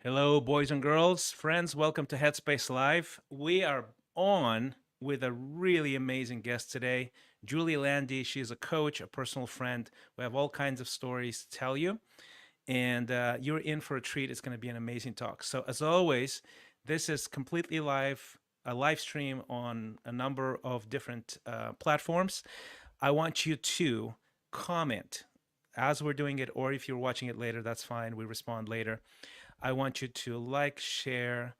Hello, boys and girls, friends. Welcome to Headspace Live. We are on with a really amazing guest today, Julie Landi. She is a coach, a personal friend. We have all kinds of stories to tell you, and you're in for a treat. It's going to be an amazing talk. So, as always, this is completely live, a live stream on a number of different platforms. I want you to comment as we're doing it, or if you're watching it later, that's fine. We respond later. I want you to like, share,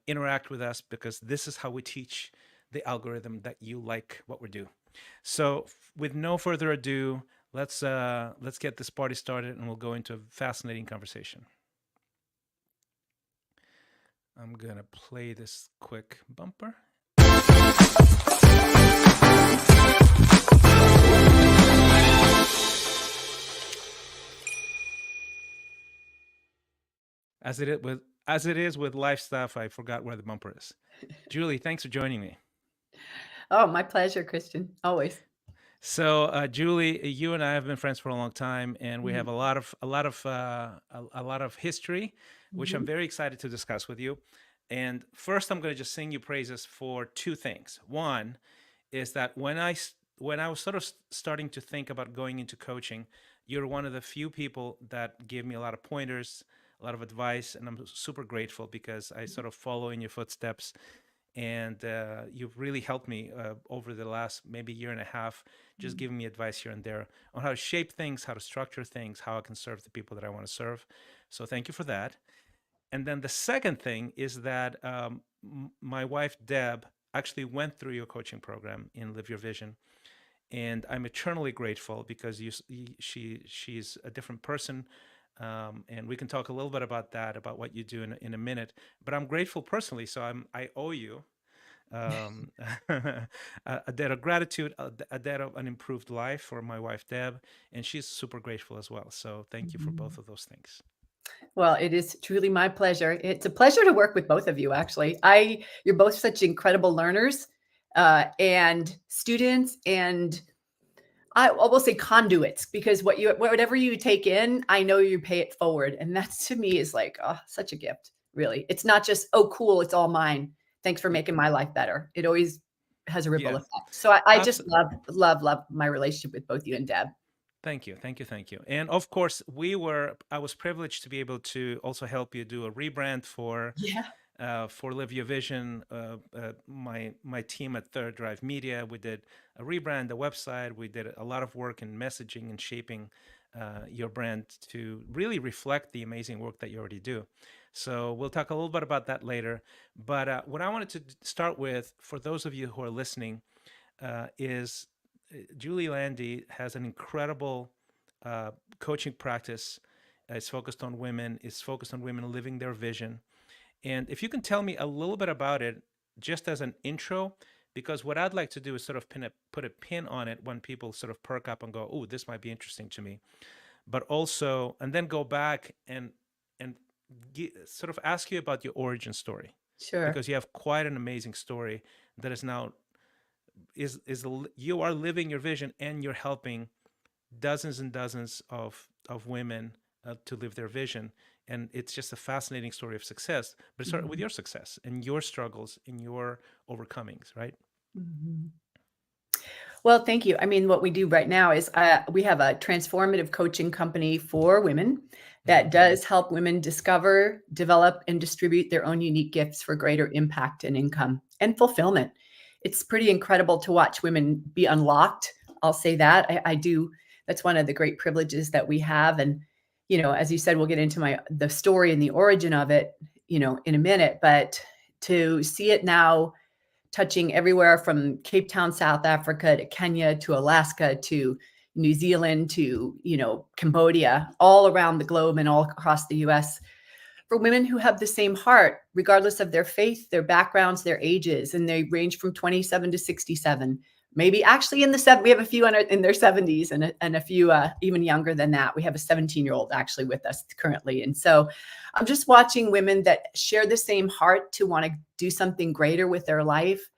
interact with us because this is how we teach the algorithm that you like what we do. So, with no further ado, let's get this party started, and we'll go into a fascinating conversation. I'm gonna play this quick bumper. As it is with life stuff, I forgot where the bumper is. Julie, thanks for joining me. Oh, my pleasure, Christian. Always. So, Julie, you and I have been friends for a long time, and we have Mhm. a lot of history, which I'm Mhm. very excited to discuss with you. And first, I'm going to just sing you praises for two things. One is that when I was sort of starting to think about going into coaching, you're one of the few people that gave me a lot of pointers, a lot of advice, and I'm super grateful because I sort of follow in your footsteps, and you've really helped me over the last maybe year and a half, just Mhm. giving me advice here and there on how to shape things, how to structure things, how I can serve the people that I want to serve. So thank you for that. And then the second thing is that my wife Deb actually went through your coaching program in Live Your Vision, and I'm eternally grateful because she's a different person, and we can talk a little bit about that, about what you do in a minute. But I'm grateful personally, so I owe you um, a debt of gratitude, a debt of an improved life for my wife Deb, and she's super grateful as well. So thank you for both Mhm. of those things. Well, it is truly my pleasure. It's a pleasure to work with both of you, actually. You're both such incredible learners, and students, and I will say conduits because whatever you take in, I know you pay it forward, and that to me is like, oh, such a gift, really. It's not just, "Oh, cool, it's all mine. Thanks for Y- making my life better." It always has a ripple Yeah, effect. So I just absolutely. love, love, love my relationship with both you and Deb. Thank you, thank you, thank you. And of course, I was privileged to be able to also help you do a rebrand Yeah. for Live Your Vision. My team at Third Drive Media, we did a rebrand, the website. We did a lot of work in messaging and shaping your brand to really reflect the amazing work that you already do. So we'll talk a little bit about that later. But what I wanted to start with, for those of you who are listening, is Julie Landy has an incredible uh, coaching practice. It's focused on women. It's focused on women living their vision. And if you can tell me a little bit about it, just as an intro, because what I'd like to do is sort of put a pin on it when people sort of perk up and go, "Oh, this might be interesting to me," but also, and then go back and sort of ask you about your origin story, Sure. because you have quite an amazing story that is now you are living your vision and you're helping dozens and dozens of women to live their vision. And it's just a fascinating story of success, but start with Mhm. your success and your struggles and your overcomings, right? Mhm. Well, thank you. I mean, what we do right now is we have a transformative coaching company for women Mm-hmm. that does help women discover, develop, and distribute their own unique gifts for greater impact and income and fulfillment. It's pretty incredible to watch women be unlocked. I'll say that. I do. That's one of the great privileges that we have. And, as you said, we'll get into the story and the origin of it, in a minute. But to see it now touching everywhere from Cape Town, South Africa to Kenya to Alaska to New Zealand to, Cambodia, all around the globe and all across the US for women who have the same heart, regardless of their faith, their backgrounds, their ages, and they range from 27 to 67. Maybe actually in the seven, we have a few in their 70s and a few even younger than that. We have a 17-year-old actually with us currently. And so I'm just watching women that share the same heart to want to do something greater with their life,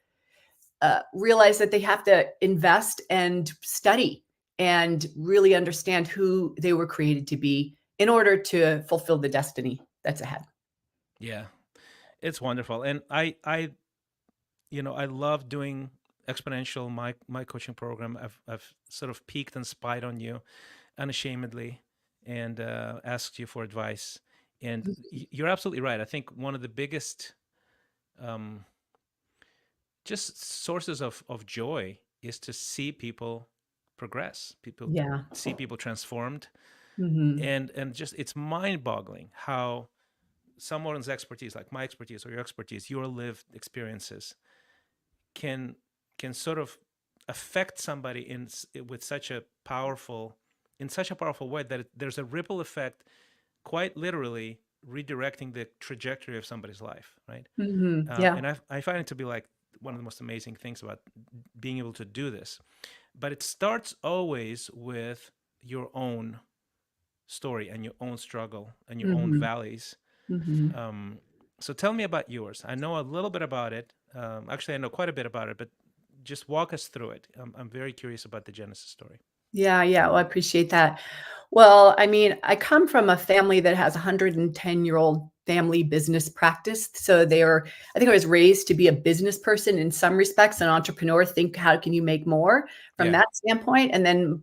realize that they have to invest and study and really understand who they were created to be in order to fulfill the destiny that's ahead. Yeah, it's wonderful. And I love doing Exponential, my coaching program. I've sort of peeked and spied on you unashamedly, and asked you for advice. And you're absolutely right. I think one of the biggest um, just sources of joy is to see people progress, people Yeah. see people transformed, Hmm. and just it's mind-boggling how someone's expertise, like my expertise or your expertise, your lived experiences, can can sort of affect somebody with such a powerful in such a powerful way that there's a ripple effect, quite literally redirecting the trajectory of somebody's life, right? Hmm. Yeah. And I find it to be like one of the most amazing things about being able to do this. But it starts always with your own story and your own struggle and your own Hmm. valleys. Hmm. Um, so tell me about yours. I know a little bit about it. Actually, I know quite a bit about it, but just walk us through it. I'm very curious about the Genesis story. Yeah, yeah. Well, I appreciate that. Well, I mean, I come from a family that has a 110-year-old family business practice. So I think I was raised to be a business person in some respects, an entrepreneur. Think, how can you make more from Yeah. that standpoint? And then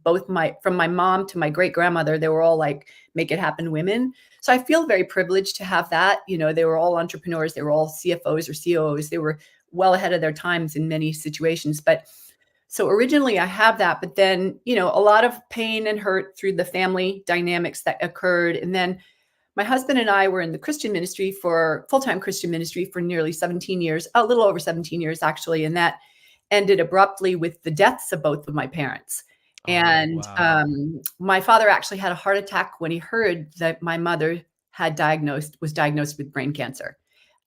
from my mom to my great grandmother, they were all like, make it happen women. So I feel very privileged to have that. They were all entrepreneurs. They were all CFOs or COOs. They were well ahead of their times in many situations. But so originally I have that, but then, a lot of pain and hurt through the family dynamics that occurred. And then my husband and I were in the Christian ministry for full-time Christian ministry for nearly 17 years, a little over 17 years actually. And that ended abruptly with the deaths of both of my parents. Oh, And wow. my father actually had a heart attack when he heard that my mother was diagnosed with brain cancer.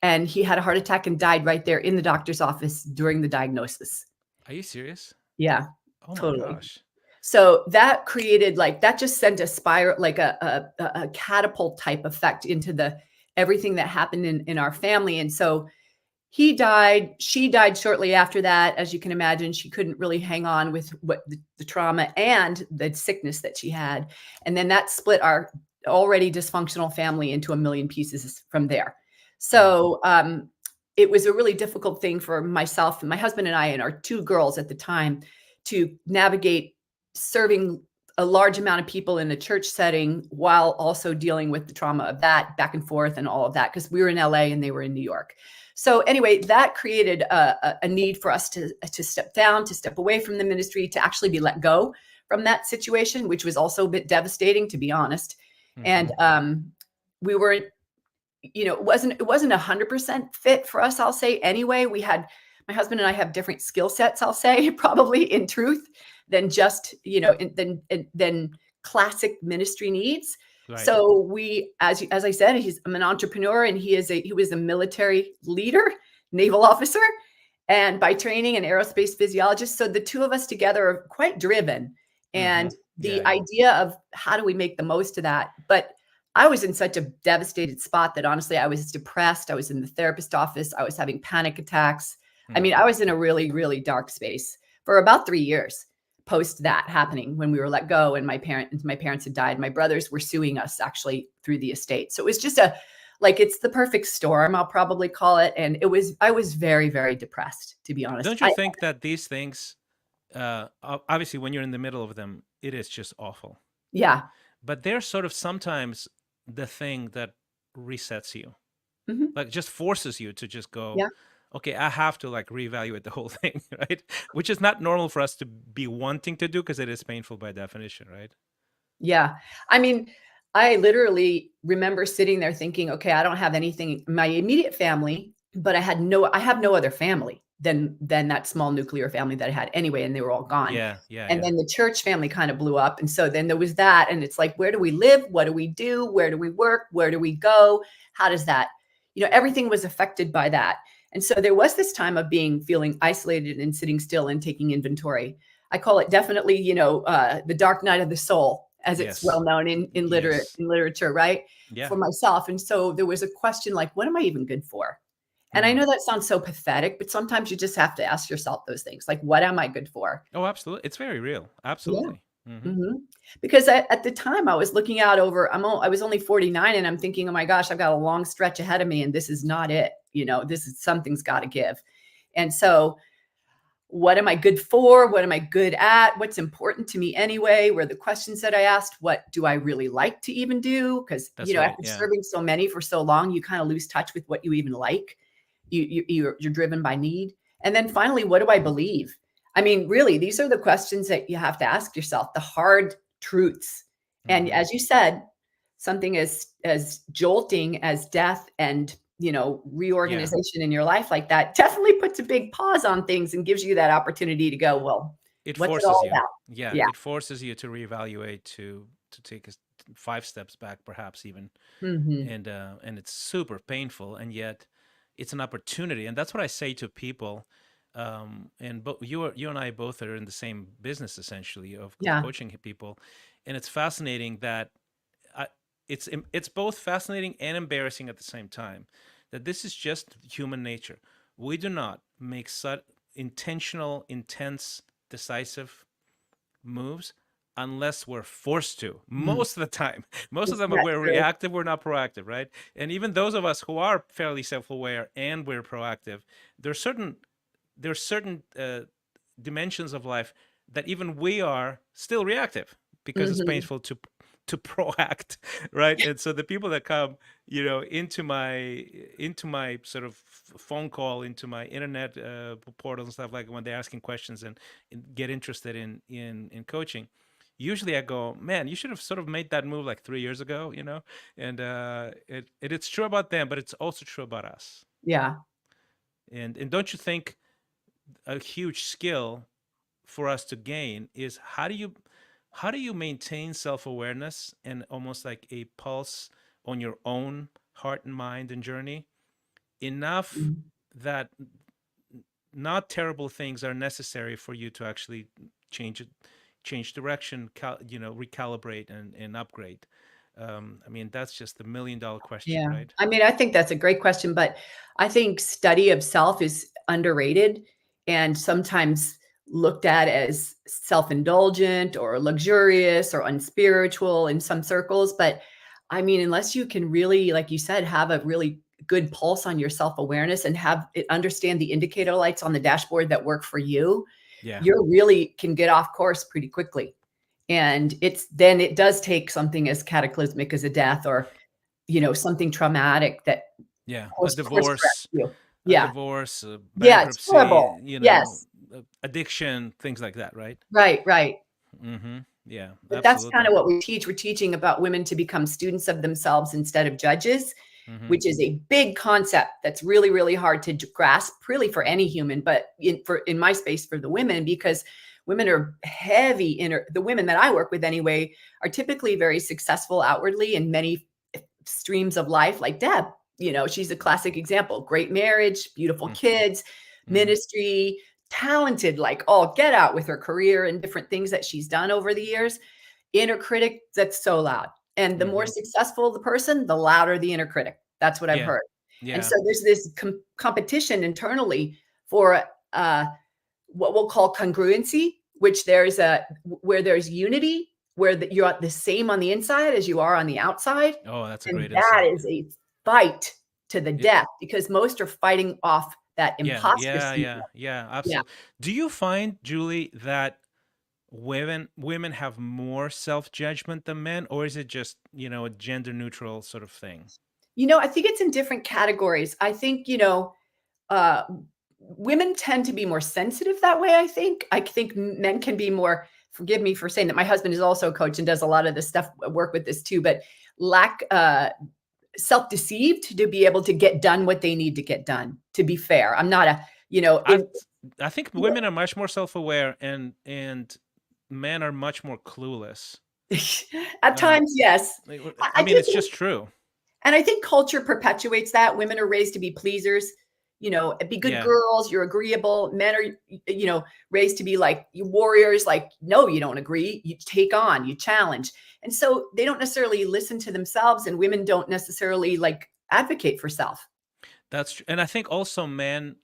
And he had a heart attack and died right there in the doctor's office during the diagnosis. Are you serious? Yeah, Oh my totally. gosh. So that created that just sent a spiral, like a catapult type effect into the everything that happened in our family. And so he died, she died shortly after that. As you can imagine, she couldn't really hang on with what the trauma and the sickness that she had. And then that split our already dysfunctional family into a million pieces from there. Mm. So it was a really difficult thing for myself and my husband and I and our two girls at the time to navigate serving a large amount of people in a church setting while also dealing with the trauma of that back and forth and all of that, because we were in LA and they were in New York. So anyway, that created a need for us to step down, to step away from the ministry, to actually be let go from that situation, which was also a bit devastating, to be honest. Mm-hmm. And we were, it wasn't 100% fit for us, I'll say. Anyway, my husband and I have different skill sets, I'll say, probably in truth, than just than classic ministry needs. Right. So as I said, I'm an entrepreneur, and he was a military leader, naval officer, and by training an aerospace physiologist. So the two of us together are quite driven, Mm-hmm. and Yeah, the yeah. idea of how do we make the most of that. But I was in such a devastated spot that honestly, I was depressed. I was in the therapist office. I was having panic attacks. I Mm. mean, I was in a really, really dark space for about 3 years post that happening, when we were let go and my parents had died. My brothers were suing us actually through the estate. So it was just it's the perfect storm, I'll probably call it. And I was very, very depressed, to be honest. Don't you think that these things, obviously, when you're in the middle of them, it is just awful. Yeah. But they're sort of sometimes the thing that resets you, Hmm. like just forces you to just go, Yeah. okay, I have to like reevaluate the whole thing, right? Which is not normal for us to be wanting to do because it is painful by definition, right? Yeah. I mean, I literally remember sitting there thinking, okay, I don't have anything in my immediate family, but I have no other family than that small nuclear family that I had anyway, and they were all gone. Yeah, yeah, And yeah, then the church family kind of blew up. And so then there was that. And it's like, where do we live? What do we do? Where do we work? Where do we go? How does that, everything was affected by that. And so there was this time of feeling isolated and sitting still and taking inventory. I call it definitely, the dark night of the soul, as it's well yes, known yes, in literature, right? yeah. For myself. And so there was a question like, what am I even good for? And I Mm. know that sounds so pathetic, but sometimes you just have to ask yourself those things like, what am I good for? Oh, absolutely. It's very real. Yeah. Absolutely. Hmm. Mhm. Because at the time, I was looking out over I was only 49, and I'm thinking, "Oh my gosh, I've got a long stretch ahead of me, and this is not it." This is something's gotta give. And so, what am I good for? What am I good at? What's important to me anyway? Were the questions that I asked, what do I really like to even do? Because, That's right. after Yeah. serving so many for so long, you kinda lose touch with what you even like. You're driven by need. And then finally, what do I believe? I mean, really, these are the questions that you have to ask yourself, the hard truths. And Hmm. as you said, something as jolting as death and Yeah. reorganization in your life like that definitely puts a big pause on things and gives you that opportunity to go, well, It what's it forces all you. about? Yeah, Yeah. it forces you to reevaluate, to take 5 steps back, perhaps even, Hmm. and it's super painful, and yet it's an opportunity, and that's what I say to people. And but you and I both are in the same business, essentially, of Yeah. coaching people, and it's fascinating that I, it's both fascinating and embarrassing at the same time, that this is just human nature. We do not make such intentional, intense, decisive moves unless we're forced to. Mhm. Most of the time, most of the time That's we're true. reactive, we're not proactive, right? And even those of us who are fairly self-aware and we're proactive, there's certain there's certain dimensions of life that even we are still reactive, because it's Hmm. painful to proact, right? And so the people that come, into my sort of phone call, into my internet portal and stuff, like when they're asking questions and get interested in coaching, usually I go, man, you should have sort of made that move like 3 years ago, and it's true about them, but it's also true about us. Yeah. And don't you think a huge skill for us to gain is, how do you maintain self-awareness and almost like a pulse on your own heart and mind and journey, enough Mhm. that not terrible things are necessary for you to actually change it, change direction, recalibrate and upgrade. I mean, that's just the $1 million question, Yeah. right? I mean, I think that's a great question, but I think study of self is underrated and sometimes looked at as self-indulgent or luxurious or unspiritual in some circles. But I mean, unless you can really, like you said, have a really good pulse on your self-awareness and have it understand the indicator lights on the dashboard that work for you, Yeah. you really can get off course pretty quickly. And it does take something as cataclysmic as a death or something traumatic that Yeah. A course correct divorce, you. Yeah. Yeah, it's bankruptcy, horrible. Yes. addiction, things like that, right? Right, right. Yeah, But that's absolutely. kinda what we teach. We're teaching about women to become students of themselves instead of judges, Hmm. which is a big concept that's really, really hard to grasp, really for any human, but in my space for the women, because women are heavy the women that I work with anyway, are typically very successful outwardly in many streams of life, like Deb. She's a classic example. Great marriage, beautiful kids, Hmm. ministry, talented, like all get out with her career and different things that she's done over the years. Inner critic that's so loud. And the more Hmm. successful the person, the louder the inner critic. That's what I've Yeah. heard. And Yeah. so there's this competition internally for what we'll call congruency, which where there's unity, where you're the same on the inside as you are on the outside, Oh, that's a and great that insight. is a fight to the Yeah. death because most are fighting off that Yeah. imposter Yeah. syndrome. Yeah. Yeah. Yeah. Absolutely. Do you find, Julie, that women have more self-judgment than men, or is it just, a gender neutral sort of thing? I think it's in different categories. I think, uh, women tend to be more sensitive that way, I think. I think men can be more, forgive me for saying that my husband is also a coach and does a lot of this stuff, work with this too, but lack self-deceived to be able to get done what they need to get done, to be fair. I'm not a, I I think women are much more self-aware, and men are much more clueless. at Uh, times, yes. I I mean, do it's think, just true. and I think culture perpetuates that. Women are raised to be pleasers, be good Yeah, girls, you're agreeable. Men are, raised to be like warriors, like, no, you don't agree. You take on, you challenge. And so they don't necessarily listen to themselves, and women don't necessarily like advocate for self. that's true. And I think also men,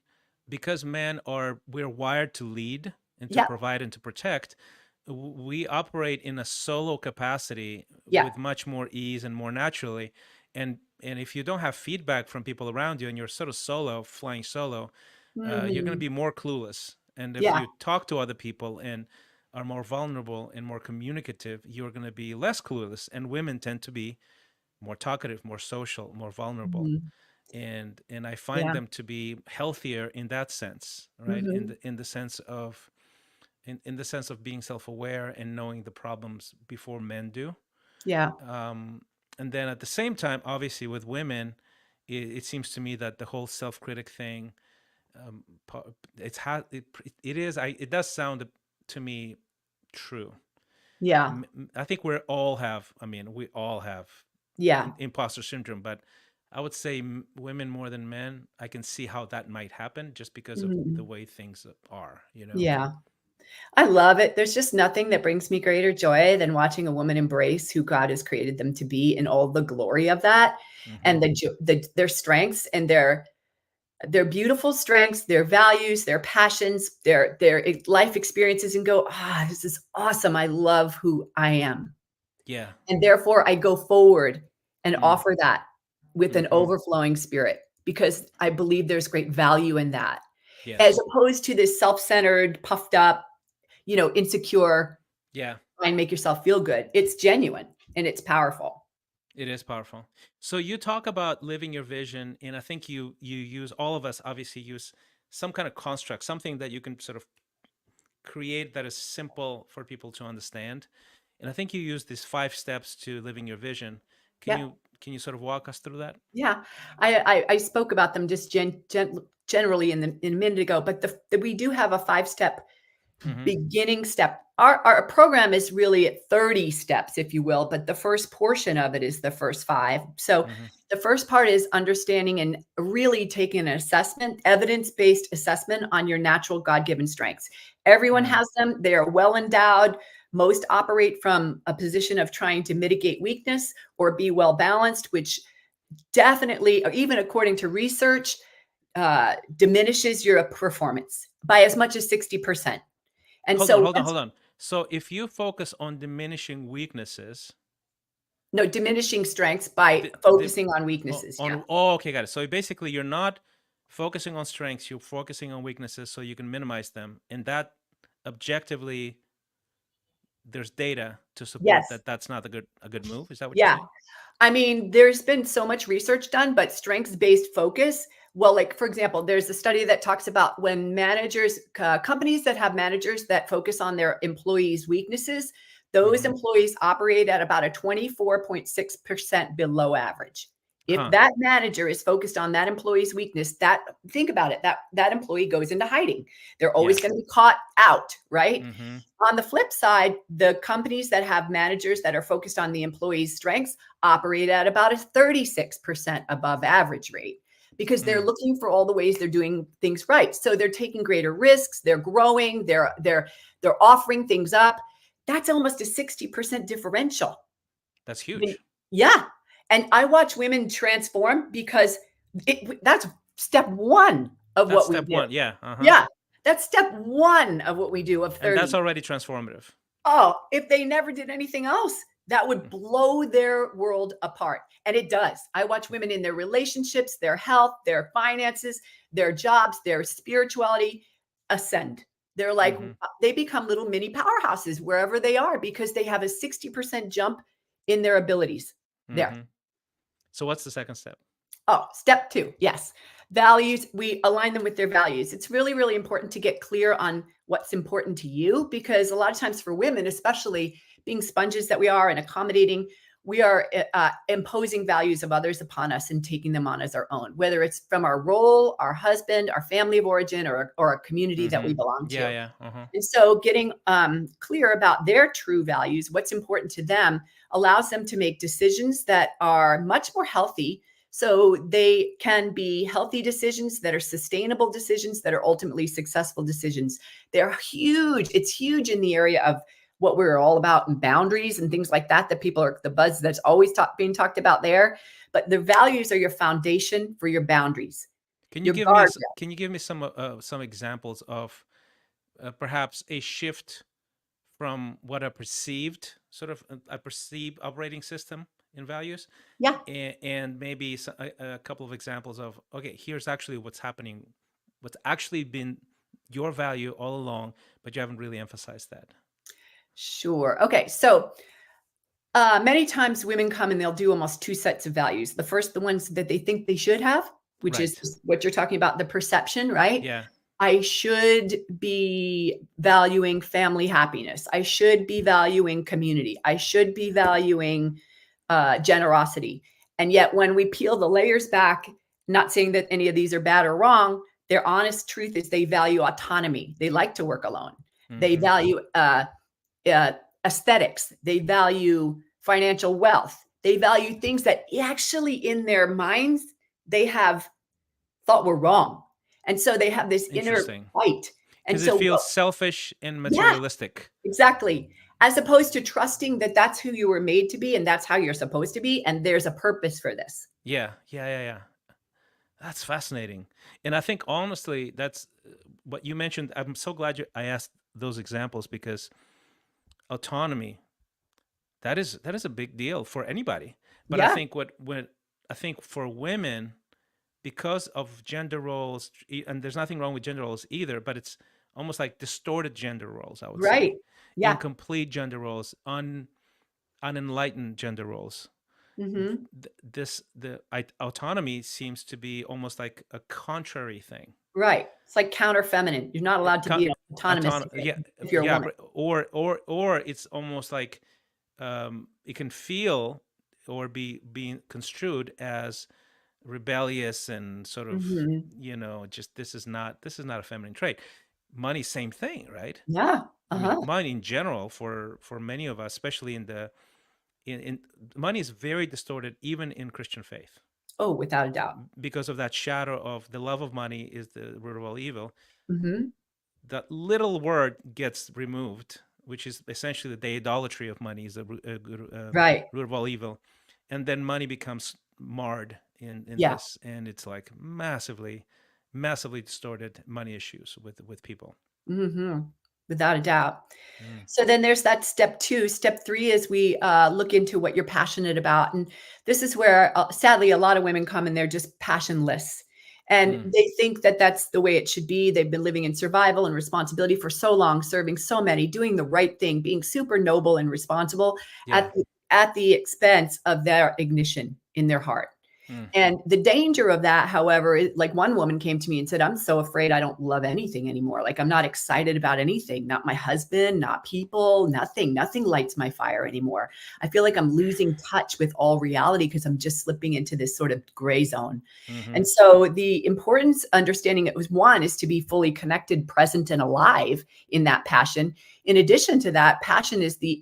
because men we're wired to lead and to Yeah. provide and to protect. we operate in a solo capacity Yeah. with much more ease and more naturally. And if you don't have feedback from people around you and you're sort of solo, flying solo, you're going to Mhm. be more clueless. And if Yeah. you talk to other people and are more vulnerable and more communicative, you're going to be less clueless. And women tend to be more talkative, more social, more vulnerable. Mhm. And I find Yeah. them to be healthier in that sense, right? In Mhm. the sense of in the sense of being self-aware and knowing the problems before men do. Yeah. um, and then at the same time, obviously with women, it seems to me that the whole self-critic thing, um, it is, it does sound to me true. Yeah. I think we all have, I mean, we all have Yeah. imposter syndrome, but I would say women more than men. I can see how that might happen just because of the Mhm. way things are, you know. Yeah. I love it. There's just nothing that brings me greater joy than watching a woman embrace who God has created them to be in all the glory of that, Hmm. and their strengths and their beautiful strengths, their values, their passions, their life experiences, and go, ah, this is awesome. I love who I am. Yeah. And therefore, I go forward and Mm. offer that with an Hmm. overflowing spirit because I believe there's great value in that, as Yes. opposed to this self-centered, puffed up, insecure, Yeah. try and make yourself feel good. It's genuine and it's powerful. It is powerful. So you talk about living your vision, and I think you use, all of us obviously use some kind of construct, something that you can sort of create that is simple for people to understand. And I think you use these 5 steps to living your vision. Can Yeah. you can you sort of walk us through that? Yeah. I spoke about them just generally in a minute ago, but we do have a 5-step Mm-hmm. beginning step. Our program is really at 30 steps, if you will, but the first portion of it is the first 5. So Mm-hmm. the first part is understanding and really taking an assessment, evidence-based assessment on your natural God-given strengths. Everyone Mm. has them. They are well endowed. Most operate from a position of trying to mitigate weakness or be well balanced, which definitely, or even according to research, diminishes your performance by as much as 60%. And Hold on, so hold on, once hold on. So if you focus on diminishing weaknesses, no, diminishing strengths by the focusing on weaknesses. Yeah. on, oh, okay, got it. So basically, you're not focusing on strengths; you're focusing on weaknesses, so you can minimize them, and that objectively, there's data to support Yes. that. That's not a good move. Is that what you're Yeah. saying? I mean, there's been so much research done, but strengths-based focus, well, like, for example, there's a study that talks about when managers, companies that have managers that focus on their employees' weaknesses, those Mm-hmm. employees operate at about a 24.6% below average. If Huh. that manager is focused on that employee's weakness, think about it, that employee goes into hiding. They're always Yeah. going to be caught out, right? Mm-hmm. On the flip side, the companies that have managers that are focused on the employee's strengths operate at about a 36% above average rate because they're Mm. looking for all the ways they're doing things right. So they're taking greater risks, they're growing, they're offering things up. That's almost a 60% differential. That's When- huge. Yeah. And I watch women transform because that's step 1 of That's what we step do. one. Yeah. Uh huh. Yeah. That's step 1 of what we do of And that's 30. already transformative. Oh, if they never did anything else, that would blow their world apart. And it does. I watch women in their relationships, their health, their finances, their jobs, their spirituality ascend. They're like, Mm-hmm. they become little mini powerhouses wherever they are because they have a 60% jump in their abilities there. Mm-hmm. So what's the second step? Oh, step 2. Yes. Values, we align them with their values. It's really, really important to get clear on what's important to you because a lot of times for women, especially being sponges that we are and accommodating, we are imposing values of others upon us and taking them on as our own, whether it's from our role, our husband, our family of origin, or a community that Mm-hmm. we belong Yeah. to. Yeah. Uh-huh. And so getting clear about their true values, what's important to them, allows them to make decisions that are much more healthy. So they can be healthy decisions that are sustainable decisions that are ultimately successful decisions. They're huge. It's huge in the area of what we're all about and boundaries and things like that, that people are the buzz that's always being talked about there. But the values are your foundation for your boundaries, your guardrail. Can you give me some examples of perhaps a shift from what a perceived sort of a perceived operating system in values, Yeah. and maybe a couple of examples of, okay, here's actually what's happening, what's actually been your value all along, but you haven't really emphasized that. Sure. Okay. So many times women come and they'll do almost two sets of values. The first, the ones that they think they should have, which is Right. what you're talking about, the perception, right? Yeah. I should be valuing family happiness. I should be valuing community. I should be valuing generosity. And yet, when we peel the layers back, not saying that any of these are bad or wrong, their honest truth is they value autonomy. They like to work alone. They Mm-hmm. value uh, aesthetics. They value financial wealth. They value things that actually in their minds they have thought were wrong. And so they have this inner Interesting. fight. And Because it so, feels selfish and yeah, materialistic. exactly. As opposed to trusting that that's who you were made to be and that's how you're supposed to be. And there's a purpose for this. Yeah, yeah, yeah, yeah. That's fascinating. And I think honestly, that's what you mentioned. I'm so glad I asked those examples, because autonomy, that is a big deal for anybody. But I Yeah, think when I think for women, because of gender roles, and there's nothing wrong with gender roles either, but it's almost like distorted gender roles, I would right. say, Yeah. incomplete gender roles, unenlightened gender roles. Hmm. Autonomy seems to be almost like a contrary thing. Right. It's like counter feminine. You're not allowed to be autonomous Yeah, if you're a yeah, woman. or it's almost like, it can feel or be being construed as rebellious and sort of, Hmm. just this is not a feminine trait. Money, same thing, right? Yeah. I mean, Uh-huh. money in general, for many of us, especially in money is very distorted even in Christian faith, Oh, without a doubt. because of that shadow of the love of money is the root of all evil. Hmm. That little word gets removed, which is essentially the idolatry of money is the Right. root of all evil, and then money becomes marred in Yeah. this, and it's like massively, massively distorted money issues with people. Hmm. Without a doubt. Mm, So then there's that step two. Step three is we look into what you're passionate about. And this is where, sadly, a lot of women come and they're just passionless. And mm, they think that that's the way it should be. They've been living in survival and responsibility for so long, serving so many, doing the right thing, being super noble and responsible yeah. at at the expense of their ignition in their heart. Mm, And the danger of that, however, is like one woman came to me and said, I'm so afraid I don't love anything anymore. Like I'm not excited about anything, not my husband, not people, nothing. Nothing lights my fire anymore. I feel like I'm losing touch with all reality because I'm just slipping into this sort of gray zone. mm-hmm. And so the importance, understanding it was one, is to be fully connected, present, and alive in that passion. In addition to that, passion is the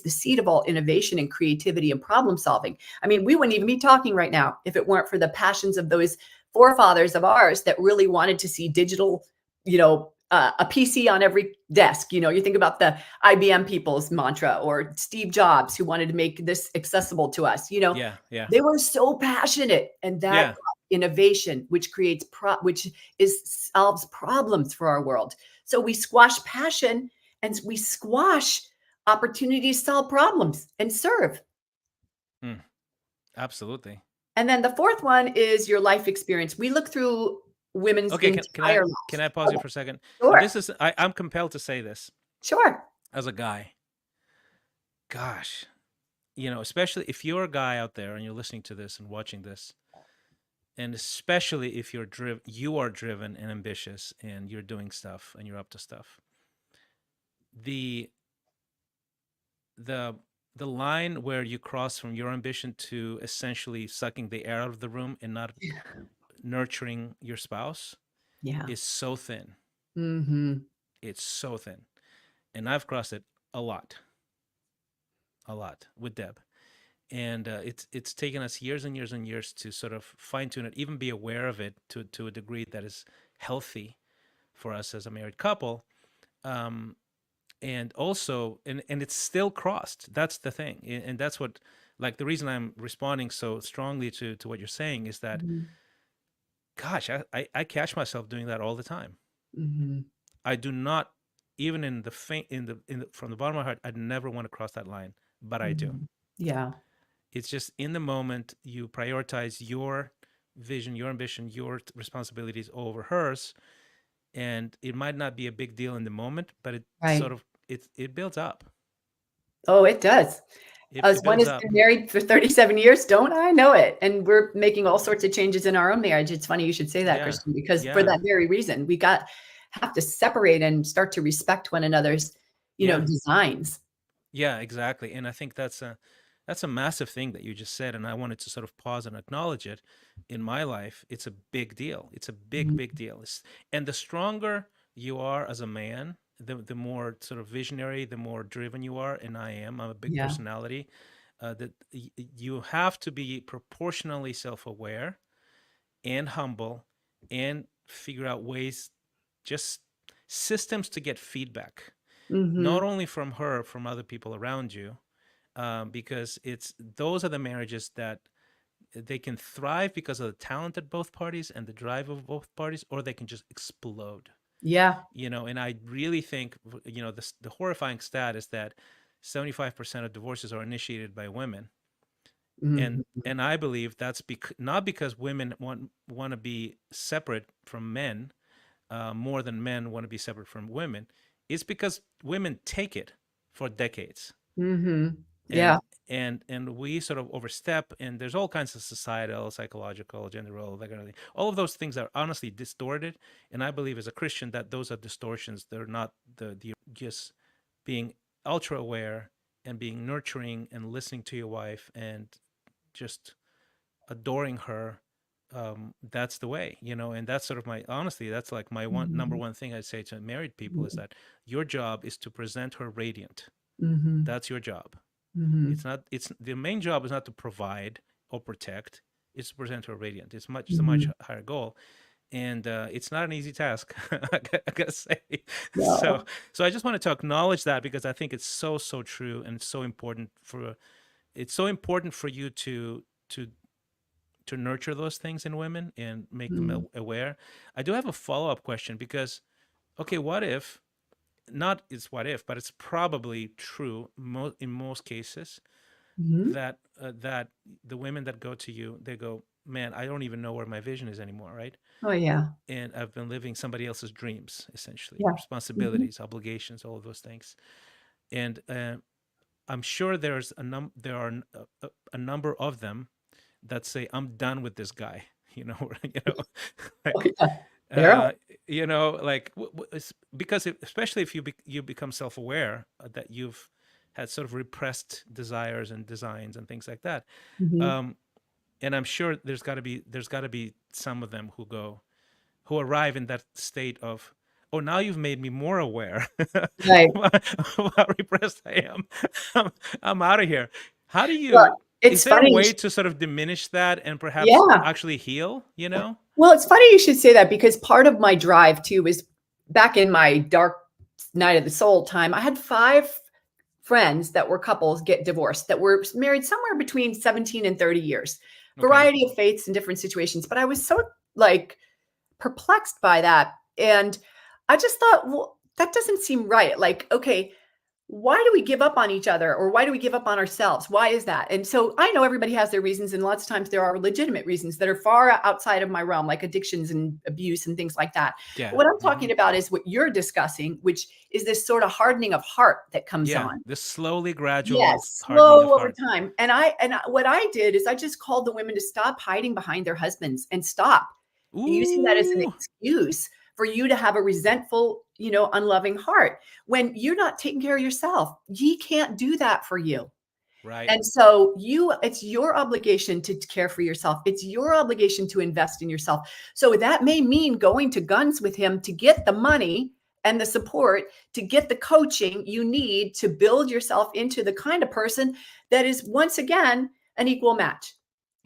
seed of all innovation and creativity and problem solving. I mean, we wouldn't even be talking right now if it weren't for the passions of those forefathers of ours that really wanted to see digital, a PC on every desk. You think about the IBM people's mantra or Steve Jobs who wanted to make this accessible to us. Yeah, yeah, They were so passionate, and that yeah. brought innovation, which creates which is solves problems for our world. So we squash passion and we squash opportunities to solve problems and serve. Mm, absolutely. And then the fourth one is your life experience. We look through women's Okay, entire can lives. I pause you Okay, for a second? And sure, this is, I'm compelled to say this sure. as a guy. Gosh, especially if you're a guy out there and you're listening to this and watching this, and especially if you are driven and ambitious and you're doing stuff and you're up to stuff. The the the line where you cross from your ambition to essentially sucking the air out of the room and not nurturing your spouse Yeah. is so thin. Hmm. It's so thin. And I've crossed it a lot, a lot with Deb. And it's taken us years and years and years to sort of fine tune it, even be aware of it to a degree that is healthy for us as a married couple. Um, and also, and it's still crossed. That's the thing, and that's what, like, the reason I'm responding so strongly to what you're saying is that, Hmm. gosh, I catch myself doing that all the time. Hmm. I do not. even in the from the bottom of my heart, I'd never want to cross that line, but I do. Mhm. Yeah. It's just in the moment you prioritize your vision, your ambition, your responsibilities over hers, and it might not be a big deal in the moment, but it sort Right. of it builds up. Oh, it does. As It one builds has up. been married for 37 years, don't I know it? And we're making all sorts of changes in our own marriage. It's funny you should say that, Yeah, Christian, because for yeah, that very reason, we have to separate and start to respect one another's, yeah. designs. Yeah, exactly. And I think that's a massive thing that you just said, and I wanted to sort of pause and acknowledge it. In my life, it's a big deal. It's a big, Mhm. big deal. And the stronger you are as a man, the more sort of visionary, the more driven you are. And I am. I'm a big Yeah. personality. That you have to be proportionally self-aware and humble, and figure out ways, just systems to get feedback, not Mhm. only from her, from other people around you, because it's those are the marriages that they can thrive because of the talent at both parties and the drive of both parties, or they can just explode. Yeah. And I really think, the horrifying stat is that 75% of divorces are initiated by women, and Mhm. I believe that's not because women want to be separate from men, more than men want to be separate from women. It's because women take it for decades, Mhm. Yeah. and we sort of overstep, and there's all kinds of societal, psychological, gender role, that kind of thing. All of those things are honestly distorted, and I believe as a Christian that those are distortions. They're not the just being ultra aware and being nurturing and listening to your wife and just adoring her. That's the way, and that's sort of my honestly, that's like my number Mhm. one thing I'd say to married people is that your job is to present her radiant. Mhm. That's your job. It's Mhm. not. It's the main job is not to provide or protect. It's to present her radiant. It's a much Mhm. higher goal, and it's not an easy task. I gotta say. So No. I just wanted to acknowledge that because I think it's so true, and it's so important for you to nurture those things in women and make them Mhm. aware. I do have a follow up question because, okay, what if, not it's what if, but it's probably true in most cases, Mhm. that the women that go to you, they go, man, I don't even know where my vision is anymore, right? Oh, yeah. And I've been living somebody else's dreams, essentially, Yeah. Mhm. responsibilities, obligations, all of those things. And I'm sure there are a number of them that say, I'm done with this guy. Oh, like, yeah. There are. like because especially if you become self-aware, that you've had sort of repressed desires and designs and things like that. Mhm. um, and I'm sure there's got to be some of them who arrive in that state of, oh, now you've made me more aware Right. of how repressed I am. I'm, I'm out of here. How do Well, you? Is it's there a funny way to sort of diminish that and perhaps yeah. actually heal? Well, it's funny you should say that because part of my drive too is back in my dark night of the soul time, I had 5 friends that were couples get divorced that were married somewhere between 17 and 30 years. Okay. Variety of faiths and different situations, but I was so, like, perplexed by that, and I just thought, "Well, that doesn't seem right." Like, okay, why do we give up on each other or why do we give up on ourselves? Why is that? And so I know everybody has their reasons, and lots of times there are legitimate reasons that are far outside of my realm, like addictions and abuse and things like that. But Yeah. what I'm Hmm. talking about is what you're discussing, which is this sort of hardening of heart that comes Yeah. on. This slowly gradual Yes, hardening of slow over heart. time. What I did is I just called the women to stop hiding behind their husbands and stop using that as an Ooh. excuse for you to have a resentful, unloving heart. When you're not taking care of yourself, he can't do that for you. Right. And so it's your obligation to care for yourself. It's your obligation to invest in yourself. So that may mean going to guns with him to get the money and the support, to get the coaching you need to build yourself into the kind of person that is, once again, an equal match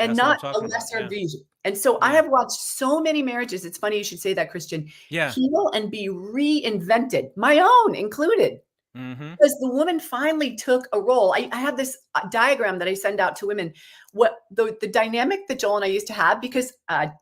and That's what I'm not a talking about. lesser Yeah. vision. And so I Yeah. have watched so many marriages. It's funny you should say that, Christian, Yeah. heal and be reinvented, my own included, Mm-hmm. because the woman finally took a role. I have this diagram that I send out to women. What the dynamic that Joel and I used to have, because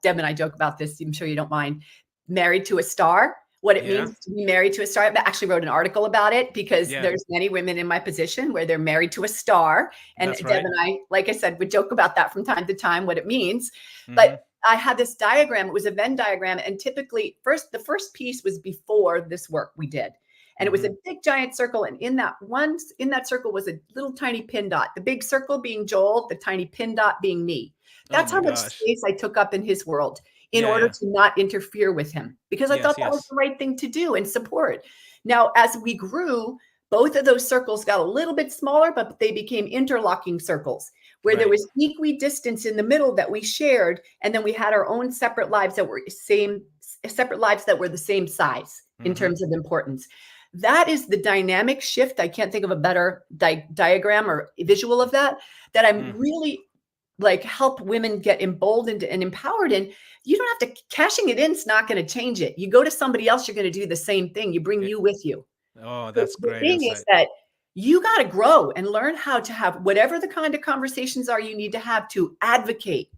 Deb and I joke about this, I'm sure you don't mind, married to a star. what it Yeah. means to be married to a star. I actually wrote an article about it because Yeah. there's many women in my position where they're married to a star. And That's Deb right. and I, like I said, would joke about that from time to time, what it means. But Hmm. I had this diagram. It was a Venn diagram. And typically the first piece was before this work we did. And it was Hmm. a big giant circle. And in that circle was a little tiny pin dot, the big circle being Joel, the tiny pin dot being me. Oh That's my how much gosh. space I took up in his world in Yeah. order Yeah. to not interfere with him, because I thought Yes. that was Yes. the right thing to do and support. Now, as we grew, both of those circles got a little bit smaller, but they became interlocking circles where there Right. was equal distance in the middle that we shared. And then we had our own separate lives that were the same size in Hmm. terms of importance. That is the dynamic shift. I can't think of a better diagram or visual of that I'm Mm. really like help women get emboldened and empowered in. You don't have to, cashing it in is not going to change it. You go to somebody else, you're going to do the same thing. You bring It- you with you. oh, The, that's the great thing is insight. that you got to grow and learn how to have whatever the kind of conversations are you need to have to advocate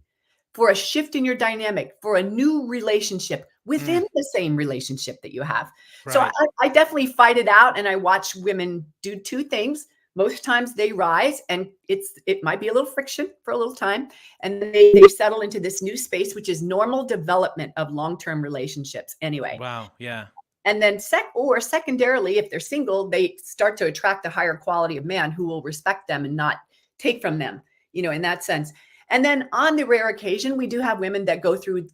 for a shift in your dynamic, for a new relationship Mm. within the same relationship that you have. So Right. I definitely fight it out, and I watch women do two things. Most times they rise, and it might be a little friction for a little time, and then they settle into this new space, which is normal development of long-term relationships anyway. Wow. Yeah. And then secondarily, if they're single, they start to attract a higher quality of man who will respect them and not take from them, in that sense. And then on the rare occasion, we do have women that go through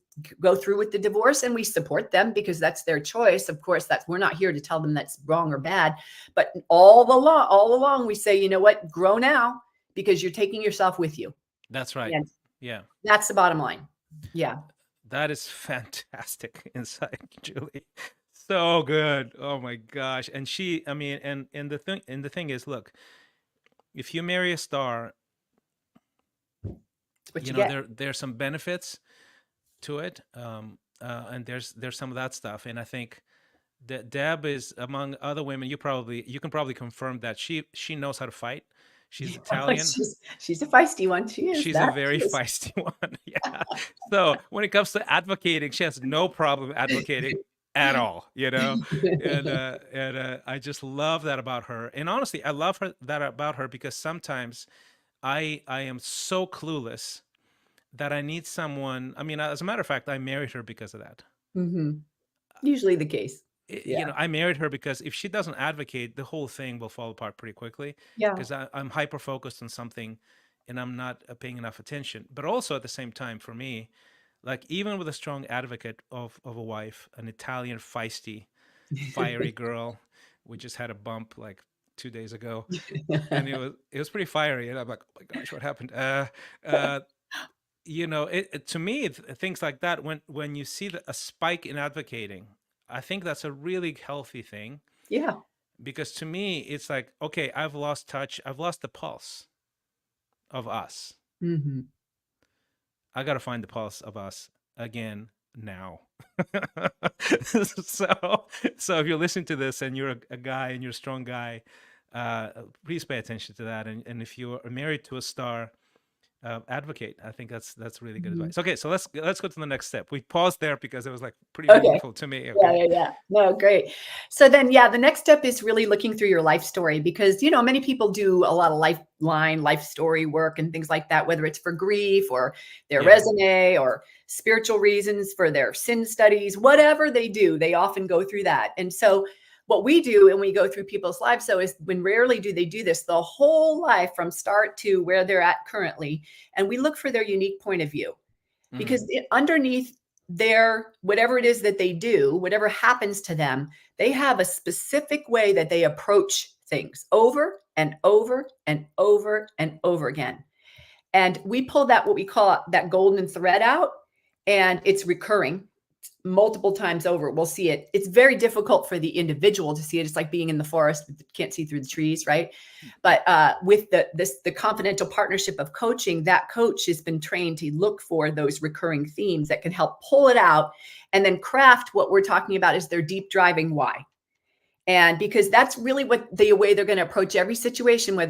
with the divorce, and we support them because that's their choice. Of course, we're not here to tell them that's wrong or bad, but all along we say, you know what, grow now because you're taking yourself with you. That's right. And Yeah. that's the bottom line. Yeah. That is fantastic insight, Julie. So good. Oh my gosh. And I mean, and the thing is, look, if you marry a star, It's what you get. there's some benefits to it, and there's some of that stuff. And I think that Deb is among other women. You can probably confirm that she knows how to fight. She's Italian. She's a feisty one. She is She's a that. very She is. feisty one. Yeah. So when it comes to advocating, she has no problem advocating at all, and I just love that about her. And honestly, I love that about her because sometimes I am so clueless that I need someone. I mean, as a matter of fact, I married her because of that. Mhm. Usually the case. Yeah. I married her because if she doesn't advocate, the whole thing will fall apart pretty quickly Yeah. because I'm hyper focused on something and I'm not paying enough attention. But also at the same time, for me, like even with a strong advocate of a wife, an Italian feisty, fiery girl, we just had a bump like 2 days ago, and it was pretty fiery, and I'm like, oh my gosh, what happened? Uh, to me, things like that, when you see a spike in advocating, I think that's a really healthy thing Yeah. because to me, it's like, okay, I've lost touch, I've lost the pulse of us. Mhm. I got to find the pulse of us again now. so so if you're listening to this and you're a guy and you're a strong guy, please pay attention to that. And if you're married to a star, advocate. I think that's really good Mhm. advice. Okay, so let's go to the next step. We paused there because it was like pretty Okay. meaningful to me. Yeah, Okay. yeah, yeah. No, great. So then, yeah, the next step is really looking through your life story because, many people do a lot of life story work and things like that, whether it's for grief or their Yeah. resume or spiritual reasons for their sin studies, whatever they do, they often go through that. And so what we do when we go through people's lives, so is when rarely do they do this, the whole life from start to where they're at currently. And we look for their unique point of view Mm, because underneath their whatever it is that they do, whatever happens to them, they have a specific way that they approach things over and over and over and over again. And we pull that, what we call that golden thread out, and it's recurring multiple times over. We'll see it. It's very difficult for the individual to see it. It's like being in the forest, can't see through the trees, right? But with the confidential partnership of coaching, that coach has been trained to look for those recurring themes that can help pull it out and then craft what we're talking about is their deep driving why. And because that's really what the way they're going to approach every situation, whether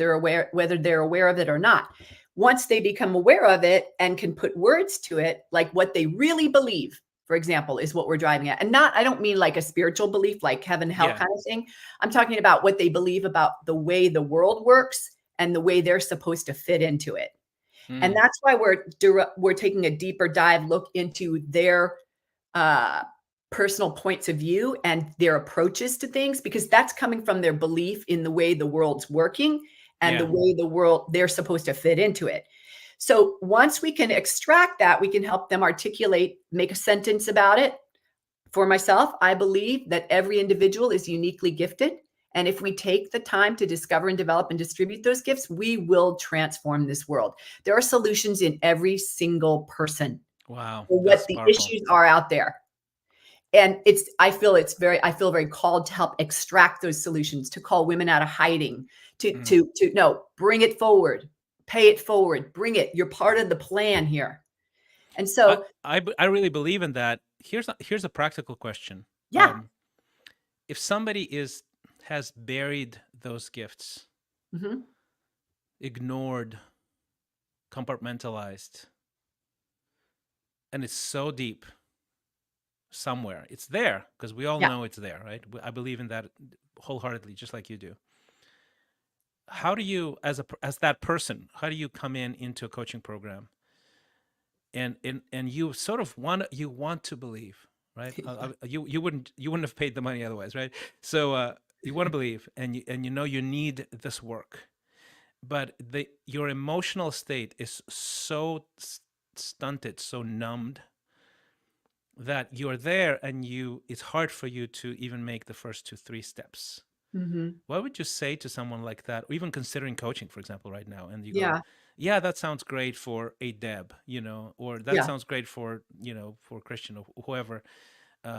they're aware of it or not. Once they become aware of it and can put words to it, like what they really believe, for example, is what we're driving at. And I don't mean like a spiritual belief, like heaven, hell Yeah. kind of thing. I'm talking about what they believe about the way the world works and the way they're supposed to fit into it. And Mm. that's why we're taking a deeper dive look into their personal points of view and their approaches to things, because that's coming from their belief in the way the world's working and the Yeah. way the world they're supposed to fit into it. So once we can extract that, we can help them articulate, make a sentence about it. For myself, I believe that every individual is uniquely gifted. And if we take the time to discover and develop and distribute those gifts, we will transform this world. There are solutions in every single person Wow. for what That's the powerful. issues are out there. And I feel very called to help extract those solutions, to call women out of hiding, to no, bring it forward, pay it forward, bring it. You're part of the plan here. And so, I really believe in that. Here's a practical question. yeah. If somebody has buried those gifts, Mm-hmm. ignored, compartmentalized, and it's so deep somewhere, it's there because we all Yeah. know it's there, right? I believe in that wholeheartedly, just like you do. How do you, as that person, how do you come into a coaching program and you sort of want to believe, right? You wouldn't have paid the money otherwise, right? So you want to believe, and you know you need this work, but your emotional state is so stunted, so numbed, that you're there and it's hard for you to even make the first 2-3 steps. Mm-hmm. What would you say to someone like that, or even considering coaching, for example, right now, and you go, Yeah. yeah, that sounds great for a Deb, or that Yeah. sounds great for, for Christian or whoever,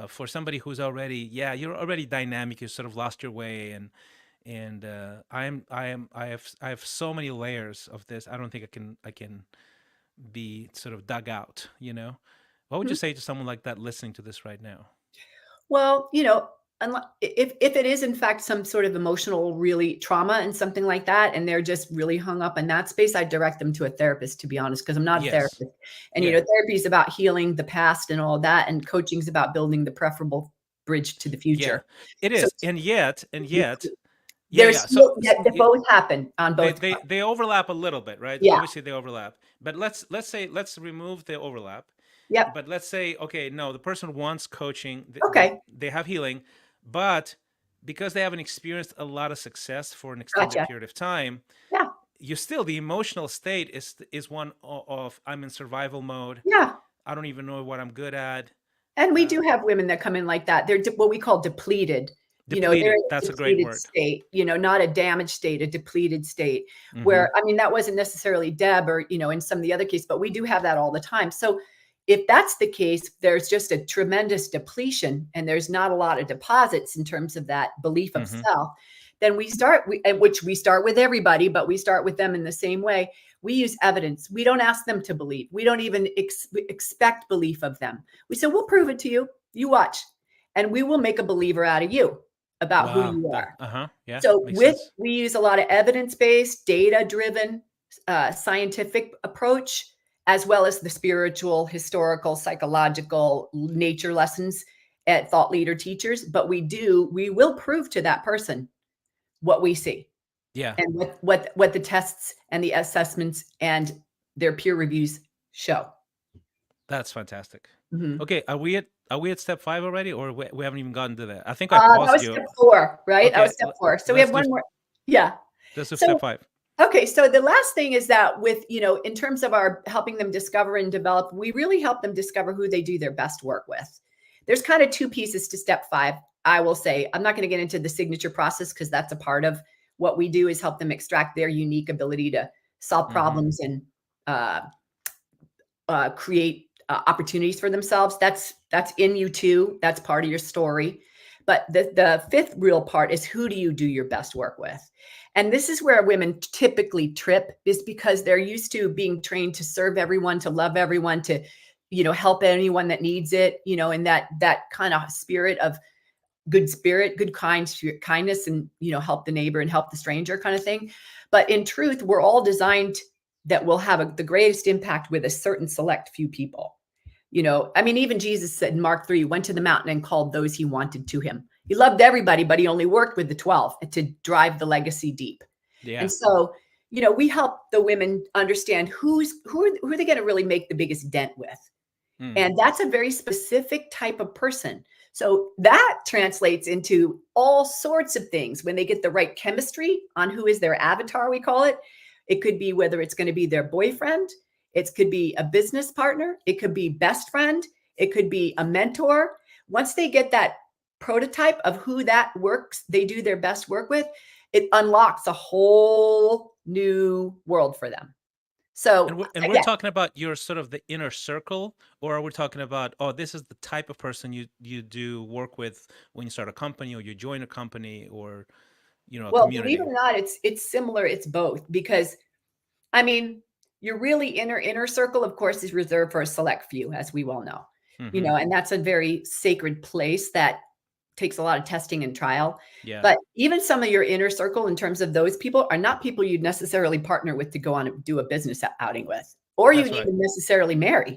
for somebody who's already, yeah, you're already dynamic, you sort of lost your way, and I have so many layers of this. I don't think I can be sort of dug out, What would you say to someone like that listening to this right now? Well, if it is in fact some sort of emotional really trauma and something like that, and they're just really hung up in that space, I direct them to a therapist, to be honest, because I'm not a Yes. therapist. And Yeah. therapy is about healing the past and all that, and coaching is about building the preferable bridge to the Yeah, future. it So is. And yet, yeah, there's yeah. So, still, yeah, they both happen on both. they overlap a little bit, right? Yeah. Obviously they overlap. But let's remove the overlap. Yep. But let's say, okay, no, the person wants coaching, Okay. they have healing, but because they haven't experienced a lot of success for an extended Gotcha. period of time, Yeah. the emotional state is one of I'm in survival mode. Yeah. I don't even know what I'm good at. And we do have women that come in like that. They're what we call depleted. They're Depleted. in a That's a great depleted word. state, not a damaged state, a depleted state, Mm-hmm. where, I mean, that wasn't necessarily Deb or, in some of the other cases, but we do have that all the time. So if that's the case, there's just a tremendous depletion and there's not a lot of deposits in terms of that belief of Mm-hmm. self. Then which we start with everybody, but we start with them in the same way. We use evidence. We don't ask them to believe. We don't even expect belief of them. We say, we'll prove it to you. You watch. And we will make a believer out of you about who Wow. you are. Yeah, So makes sense. we use a lot of evidence-based, data-driven, scientific approach, as well as the spiritual, historical, psychological nature lessons at thought leader teachers. But we will prove to that person what we see. Yeah. And what the tests and the assessments and their peer reviews show. That's fantastic. Mm-hmm. Okay, are we at step 5 already, or we haven't even gotten to that? I think I That paused was you. step 4, right? That Okay, was step 4. So we have one more. Yeah. Let's do So, step 5. okay. So the last thing is that with, in terms of our helping them discover and develop, we really help them discover who they do their best work with. There's kind of 2 pieces to step 5. I will say, I'm not going to get into the signature process because that's a part of what we do, is help them extract their unique ability to solve problems and create opportunities for themselves. That's in you too. That's part of your story. But the 5th real part is, who do you do your best work with? And this is where women typically trip, is because they're used to being trained to serve everyone, to love everyone, to, help anyone that needs it, in that kind of spirit of good spirit, good kindness, and, help the neighbor and help the stranger kind of thing. But in truth, we're all designed that will have the greatest impact with a certain select few people. I mean, even Jesus said in Mark 3, went to the mountain and called those he wanted to him. He loved everybody, but he only worked with the 12 to drive the legacy deep. Yeah. And so, we help the women understand who are they going to really make the biggest dent with. And that's a very specific type of person. So that translates into all sorts of things when they get the right chemistry on who is their avatar, we call it. It could be whether it's going to be their boyfriend, it could be a business partner, it could be best friend, it could be a mentor. Once they get that prototype of who that works, they do their best work with, it unlocks a whole new world for them. So And we're again, talking about your sort of the inner circle, or are we talking about, oh, this is the type of person you do work with when you start a company or you join a company or a well, believe it community? or not, it's similar. It's both because I mean, your really inner circle, of course, is reserved for a select few, as we well know. Mm-hmm. And that's a very sacred place that takes a lot of testing and trial. Yeah, But even some of your inner circle, in terms of those people, are not people you'd necessarily partner with to go on and do a business outing with, or that's you'd right. even necessarily marry,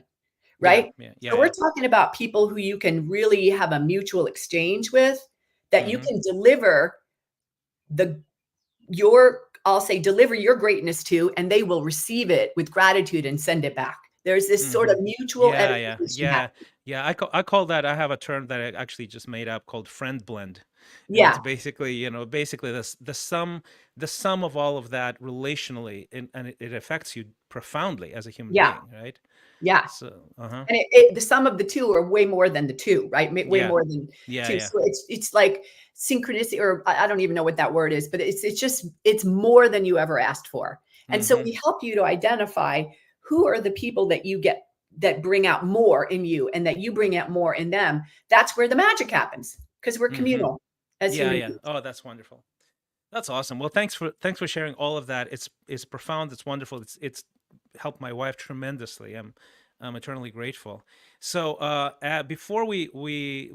Yeah, right? yeah, So yeah, we're yeah. talking about people who you can really have a mutual exchange with, that you Mm-hmm. can deliver the your I'll say deliver your greatness to, and they will receive it with gratitude and send it back. There's this sort Mm-hmm. of mutual Yeah, yeah, edification yeah, happening. yeah. I call that. I have a term that I actually just made up called friend blend, and it's Yeah, basically basically the sum of all of that relationally, and it affects you profoundly as a human yeah, being, right? yeah. So, uh-huh. And the sum of the two are way more than the two, right? Way Yeah. more than Yeah, two. yeah. So it's like synchronicity, or I don't even know what that word is, but it's more than you ever asked for. And so Mhm. we help you to identify who are the people that you get that bring out more in you, and that you bring out more in them. That's where the magic happens, because we're Mhm. communal as Yeah, human yeah. beings. Oh, that's wonderful. That's awesome. Well, thanks for sharing all of that. It's profound, it's wonderful. It's helped my wife tremendously. I'm eternally grateful. So, before we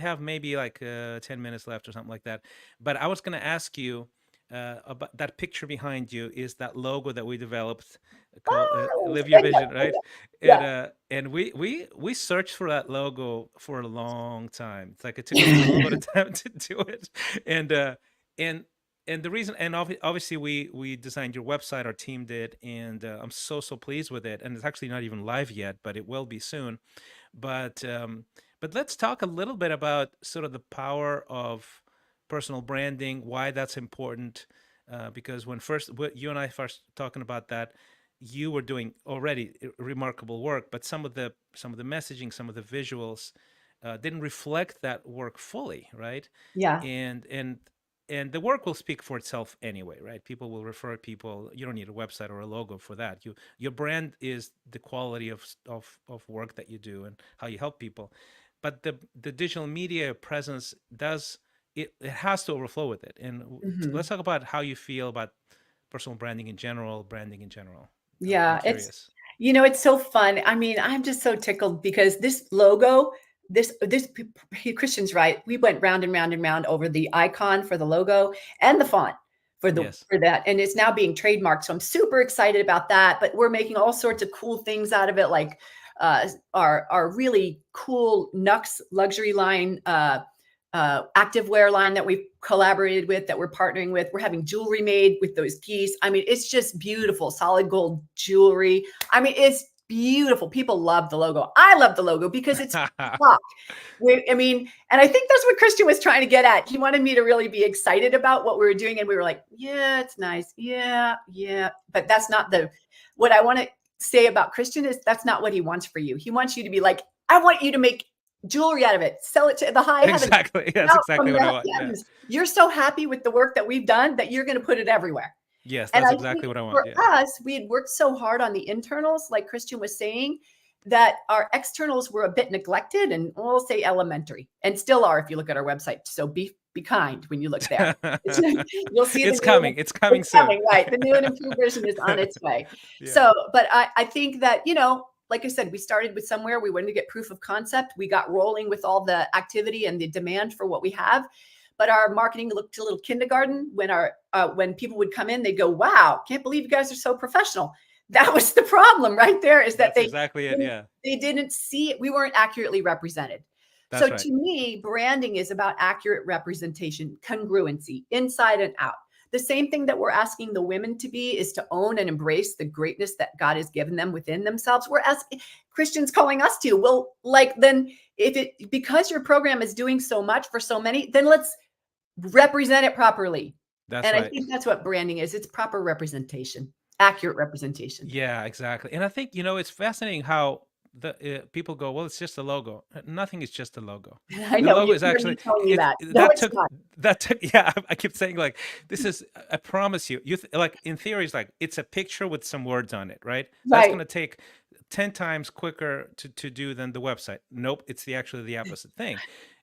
have maybe like 10 minutes left or something like that. But I was going to ask you about that picture behind you is that logo that we developed called Oh, Live Your thank you. Vision, right? Yeah. And we searched for that logo for a long time. It's like it took us a little bit of time to do it. And and and the reason, and obviously we designed your website, our team did, and I'm so pleased with it. And it's actually not even live yet, but it will be soon. But let's talk a little bit about sort of the power of personal branding, why that's important. Because you and I first talking about that, you were doing already remarkable work, but some of the messaging, some of the visuals didn't reflect that work fully, right? Yeah. And the work will speak for itself anyway, right? People will refer people. You don't need a website or a logo for that. Your brand is the quality of work that you do and how you help people. But the digital media presence it has to overflow with it. And Mhm. let's talk about how you feel about personal branding in general, branding in general. I'm Yeah, curious. it's so fun. I mean, I'm just so tickled because this logo, Christian's right. We went round and round and round over the icon for the logo and the font Yes. for that, and it's now being trademarked. So I'm super excited about that. But we're making all sorts of cool things out of it, like our really cool Nux luxury line. Activewear line that we've collaborated with, that we're partnering with. We're having jewelry made with those geese. I mean, it's just beautiful, solid gold jewelry. I mean, it's beautiful. People love the logo. I love the logo because it's rock. I mean, and I think that's what Christian was trying to get at. He wanted me to really be excited about what we were doing. And we were like, yeah, it's nice. Yeah, yeah. But that's not what I want to say about Christian is that's not what he wants for you. He wants you to be like, I want you to make jewelry out of it, sell it to the high heavens, Exactly. That's out from exactly what I the want. Yeah. heavens. You're so happy with the work that we've done that you're going to put it everywhere. Yes, And that's I exactly think what I want. for Yeah. us, we had worked so hard on the internals, like Christian was saying, that our externals were a bit neglected, and we'll say elementary, and still are if you look at our website. So be kind when you look there. You'll see the It's new, coming. It's coming it's soon. coming, right? The new and improved version is on its way. Yeah. So, but I think that, like I said, we started with somewhere. We wanted to get proof of concept. We got rolling with all the activity and the demand for what we have. But our marketing looked a little kindergarten when when people would come in, they'd go, "Wow, can't believe you guys are so professional." That was the problem right there, is that That's exactly it. Yeah, they didn't see it. We weren't accurately represented. So that's right. to me, branding is about accurate representation, congruency, inside and out. The same thing that we're asking the women to be is to own and embrace the greatness that God has given them within themselves. We're asking Christians calling us to. Well, like, then if it, because your program is doing so much for so many, then let's represent it properly. That's And I right. think that's what branding is. It's proper representation, accurate representation. Yeah, exactly. And I think, it's fascinating how the people go, well, it's just a logo. Nothing is just a logo. I The know logo you is heard me actually telling you it that. No, that it's took not. that took yeah, I keep saying like this is I promise you. Like in theory it's like it's a picture with some words on it, right? That's Right. going to take 10 times quicker to do than the website. Nope, it's actually the opposite thing.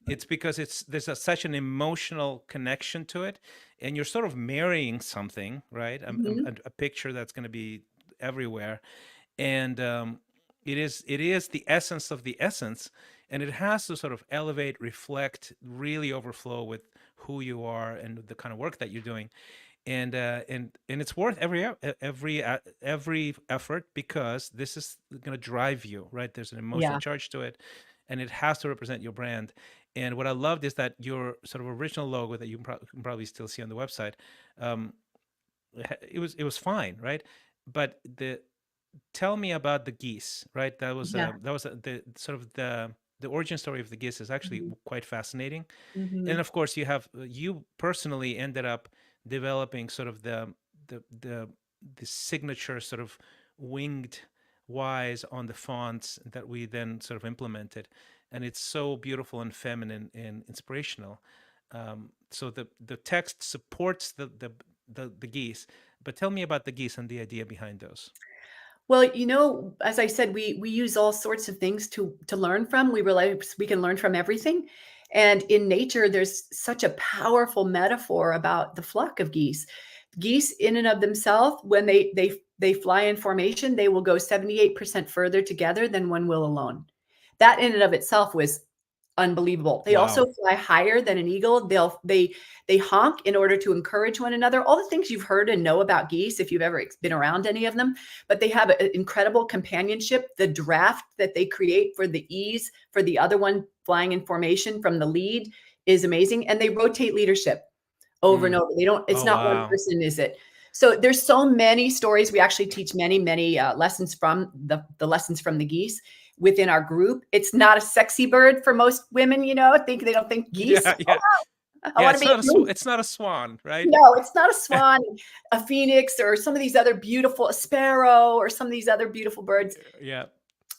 It's because there's such an emotional connection to it, and you're sort of marrying something, right? Mhm. A picture that's going to be everywhere, and it is the essence of the essence, and it has to sort of elevate, reflect, really overflow with who you are and the kind of work that you're doing, and it's worth every effort, because this is going to drive you, right? There's an emotional Yeah. charge to it, and it has to represent your brand. And what I loved is that your sort of original logo that you can probably still see on the website, um, it was fine, right? But tell me about the geese, right? Yeah. That was the sort of the origin story of the geese is actually Mhm. quite fascinating. And Mhm. of course, you personally ended up developing sort of the signature sort of winged Y's on the fonts that we then sort of implemented, and it's so beautiful and feminine and inspirational. So the text supports the geese, but tell me about the geese and the idea behind those. Well, as I said, we use all sorts of things to learn from. We realize we can learn from everything. And in nature, there's such a powerful metaphor about the flock of geese. Geese in and of themselves, when they fly in formation, they will go 78% further together than one will alone. That in and of itself was unbelievable. They also Wow. fly higher than an eagle. They honk in order to encourage one another. All the things you've heard and know about geese if you've ever been around any of them, but they have an incredible companionship. The draft that they create for the ease for the other one flying in formation from the lead is amazing, and they rotate leadership over and Mm. over. They don't, it's Oh, not one wow. person, is it? So there's so many stories. We actually teach many lessons from the lessons from the geese within our group. It's not a sexy bird for most women, think they don't think geese. Yeah, yeah. I Yeah, want to be a goose. it's not a swan, right? No, it's not a swan, a phoenix, or some of these other beautiful, a sparrow, or some of these other beautiful birds. Yeah.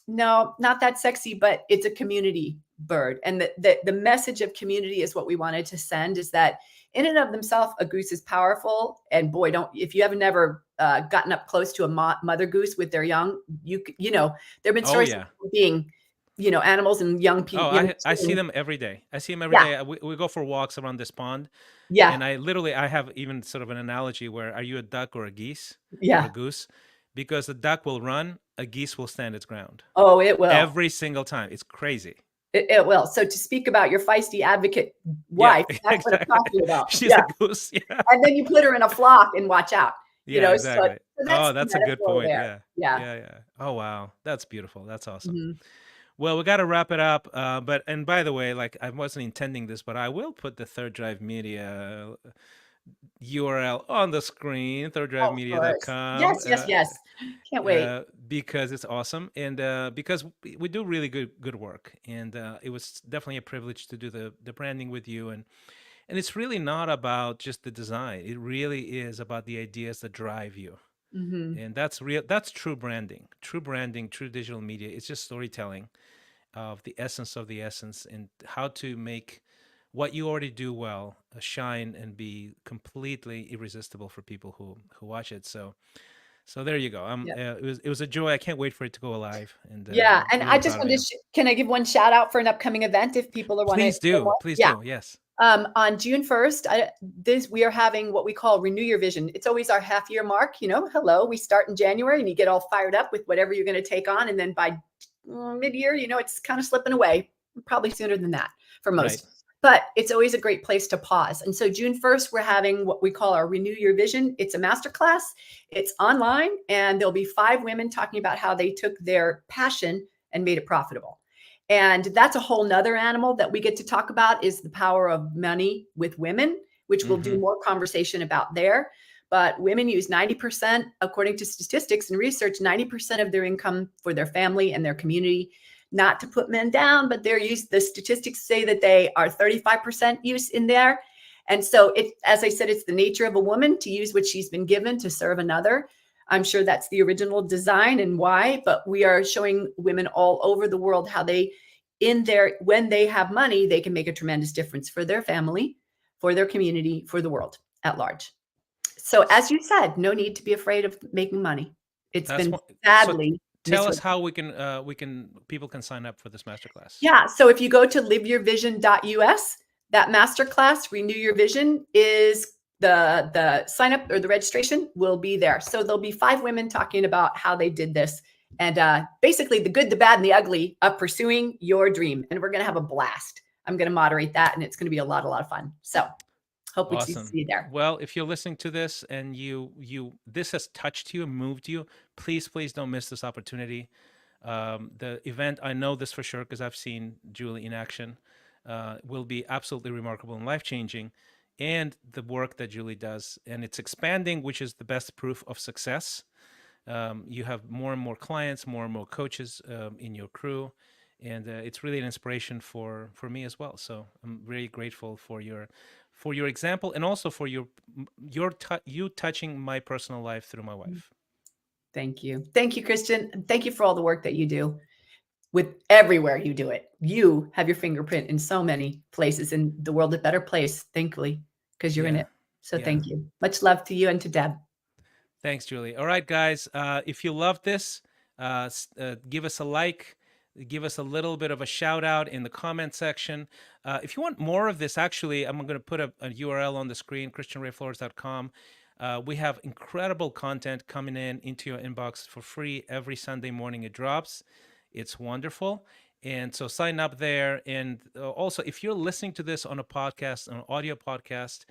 No, not that sexy, but it's a community bird. And the message of community is what we wanted to send, is that in and of themselves, a goose is powerful. And boy, if you haven't never gotten up close to a mother goose with their young, there've been Oh, stories yeah. of being, animals and young Oh, people, young I see children. them every day. I see them every Yeah. day. We go for walks around this pond, Yeah. and I have even sort of an analogy where, are you a duck or a geese or a Yeah. goose? Because a duck will run, a geese will stand its ground Oh, it will. every single time. It's crazy. It will. So to speak about your feisty advocate Yeah, wife, that's what I'm exactly. talking about. She's Yeah. a goose. Yeah. And then you put her in a flock and watch out, Yeah, so exactly. that's Oh, the that's a good metaphor point. there. Yeah. Yeah. Yeah, yeah. Oh, wow. That's beautiful. That's awesome. Mhm. Well, we got to wrap it up. And by the way, like I wasn't intending this, but I will put the Third Drive Media URL on the screen, Of course. thirdDriveMedia.com, Yes, yes, yes. Can't wait. because it's awesome, and because we do really good work, and it was definitely a privilege to do the branding with you, and it's really not about just the design. It really is about the ideas that drive you, Mhm. and that's real. That's true branding. True branding. True digital media. It's just storytelling of the essence, and how to make what you already do well shine and be completely irresistible for people who watch it. So there you go. Yeah. It was a joy. I can't wait for it to go live, and Yeah, and I really just proud of wanted you. to can I give one shout out for an upcoming event if people are wanna Please know do, more? please Yeah. do. Yes. On June 1st, we are having what we call Renew Your Vision. It's always our half year mark. Hello, we start in January and you get all fired up with whatever you're going to take on. And then by mid year, it's kind of slipping away, probably sooner than that for Right. most. but it's always a great place to pause. And so June 1st, we're having what we call our Renew Your Vision. It's a masterclass. It's online, and there'll be 5 women talking about how they took their passion and made it profitable. And that's a whole nother animal that we get to talk about, is the power of money with women, which we'll do more conversation about there. But women use 90%, according to statistics and research, 90% of their income for their family and their community. Not to put men down, but the statistics say that they are 35% use in there. And so as I said, it's the nature of a woman to use what she's been given to serve another. I'm sure that's the original design and why, but we are showing women all over the world how when they have money, they can make a tremendous difference for their family, for their community, for the world at large. So as you said, no need to be afraid of making money. It's been sadly. Tell us how people can sign up for this masterclass. Yeah. So if you go to liveyourvision.us, that masterclass, Renew Your Vision, is the sign up, or the registration will be there. So there'll be 5 women talking about how they did this, and basically the good, the bad, and the ugly of pursuing your dream. And we're going to have a blast. I'm going to moderate that, and it's going to be a lot of fun. So hope we see you there. Well, if you're listening to this and this has touched you, moved you, please don't miss this opportunity. The event, I know this for sure because I've seen Julie in action, will be absolutely remarkable and life-changing. And the work that Julie does, and it's expanding, which is the best proof of success. You have more and more clients, more and more coaches in your crew, and it's really an inspiration for me as well. So I'm really grateful for your example, and also for you touching my personal life through my wife. Thank you, Christian, and thank you for all the work that you do. With everywhere you do it, you have your fingerprint in so many places in the world, a better place, thankfully, because you're in it. So thank you. Much love to you and to Deb. Thanks, Julie. All right, guys. If you love this, give us a like. Give us a little bit of a shout out in the comment section. If you want more of this, actually, I'm going to put a URL on the screen, christianrayflores.com. We have incredible content coming into your inbox for free every Sunday morning. It drops. It's wonderful. And so sign up there. And also, if you're listening to this on a podcast, an audio podcast,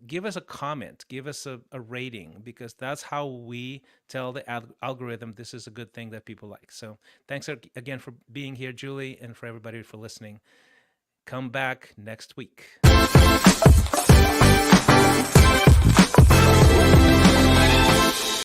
give us a comment, give us a rating, because that's how we tell the algorithm this is a good thing that people like. So thanks again for being here, Julie, and for everybody for listening. Come back next week.